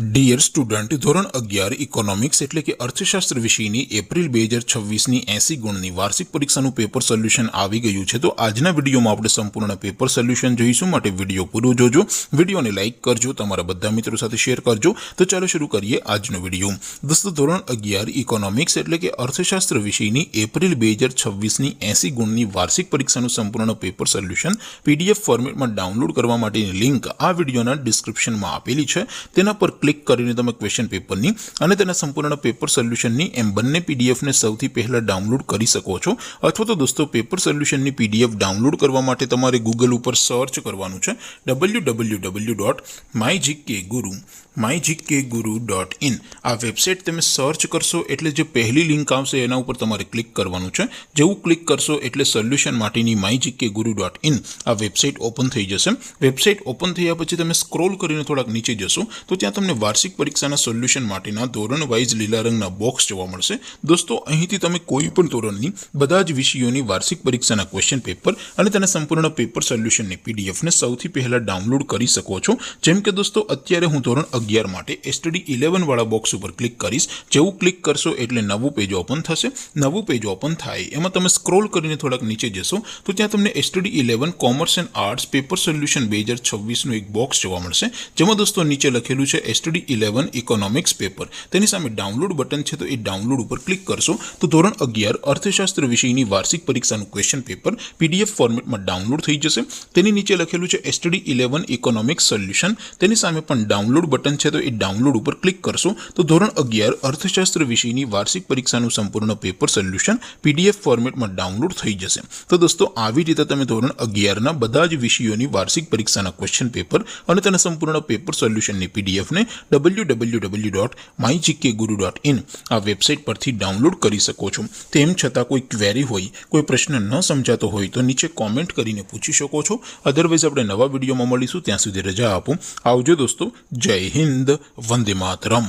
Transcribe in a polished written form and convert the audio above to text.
Dear student, ધોરણ 11 economics એટલે કે અર્થશાસ્ત્ર વિષયની એપ્રિલ 2026ની 80 ગુણની વાર્ષિક પરીક્ષાનું પેપર સોલ્યુશન આવી ગયું છે। તો આજના વિડીયોમાં આપણે સંપૂર્ણ પેપર સોલ્યુશન જોઈશું, માટે વિડીયો પૂરો જોજો, વિડીયોને લાઇક કરજો, તમારા બધા મિત્રો સાથે શેર કરજો। તો ચાલો શરૂ કરીએ આજનો વિડીયો। દોસ્તો, ધોરણ 11 ઇકોનોમિક્સ એટલે કે અર્થશાસ્ત્ર વિષયની એપ્રિલ 2026ની 80 ગુણની વાર્ષિક પરીક્ષાનું સંપૂર્ણ પેપર સોલ્યુશન પીડીએફ ફોર્મેટમાં ડાઉનલોડ કરવા માટેની લિંક આ વિડીયોના ડિસ્ક્રિપ્શનમાં આપેલી છે। તેના પર ક્લિક કરીને તમે ક્વેશ્ચન પેપરની અને તેના સંપૂર્ણ પેપર સોલ્યુશનની એમ બંને પીડીએફને સૌથી પહેલા ડાઉનલોડ કરી શકો છો। અથવા તો દોસ્તો, પેપર સોલ્યુશનની પીડીએફ ડાઉનલોડ કરવા માટે તમારે ગૂગલ ઉપર સર્ચ કરવાનું છે www.mygkguru.in। આ વેબસાઇટ તમે સર્ચ કરશો એટલે જે પહેલી લિંક આવશે એના ઉપર તમારે ક્લિક કરવાનું છે। જેવું ક્લિક કરશો એટલે સોલ્યુશન માટેની mygkguru.in આ વેબસાઇટ ઓપન થઈ જશે। વેબસાઇટ ઓપન થયા પછી તમે સ્ક્રોલ કરીને થોડાક નીચે જશો તો ત્યાં તમને વાર્ષિક પરીક્ષાના સોલ્યુશન માટેના ધોરણ વાઇઝ લીલા રંગના બોક્સ જોવા મળશે। દોસ્તો, અહીંથી તમે કોઈ પણ ધોરણની બધા જ વિષયોની વાર્ષિક પરીક્ષાના ક્વેશ્ચન પેપર અને તેના સંપૂર્ણ પેપર સોલ્યુશનની પીડીએફને સૌથી પહેલા ડાઉનલોડ કરી શકો છો। જેમ કે દોસ્તો, અત્યારે હું ધોરણ 11 માટે STD 11 વાળા બોક્સ ઉપર ક્લિક કરીશ। જેવું ક્લિક કરશો એટલે નવું પેજ ઓપન થશે। નવું પેજ ઓપન થાય એમાં તમે સ્ક્રોલ કરીને થોડાક નીચે જશો તો ત્યાં તમને STD 11 commerce and arts paper solution 2026નું એક બોક્સ જોવા મળશે, જેમાં દોસ્તો નીચે લખેલું છે STD 11 ઇકોનોમિક્સ પેપર। તેની સામે ડાઉનલોડ બટન છે, તો એ ડાઉનલોડ ઉપર ક્લિક કરશો તો ધોરણ 11 અર્થશાસ્ત્ર વિષયની વાર્ષિક પરીક્ષાનું ક્વેશ્ચન પેપર પીડીએફ ફોર્મેટમાં ડાઉનલોડ થઈ જશે। તેની નીચે લખેલું છે STD 11 ઇકોનોમિક્સ સોલ્યુશન, તેની સામે પણ ડાઉનલોડ બટન છે, તો એ ડાઉનલોડ ઉપર ક્લિક કરશો તો ધોરણ 11 અર્થશાસ્ત્ર વિષયની વાર્ષિક પરીક્ષાનું સંપૂર્ણ પેપર સોલ્યુશન પીડીએફ ફોર્મેટમાં ડાઉનલોડ થઈ જશે। તો દોસ્તો, આવી રીતે તમે ધોરણ 11ના બધા જ વિષયોની વાર્ષિક પરીક્ષાના ક્વેશ્ચન પેપર અને તેના સંપૂર્ણ પેપર સોલ્યુશનની પીડીએફને www.mygkguru.in આ વેબસાઇટ પરથી ડાઉનલોડ કરી શકો છો। તેમ છતાં કોઈ ક્વેરી હોય, કોઈ પ્રશ્ન ન સમજાતો હોય તો નીચે કોમેન્ટ કરીને પૂછી શકો છો। અધરવાઇઝ આપણે નવા વિડીયોમાં મળીશું, ત્યાં સુધી રજા આપો। આવજો દોસ્તો, જય હિન્દ, વંદે માતરમ।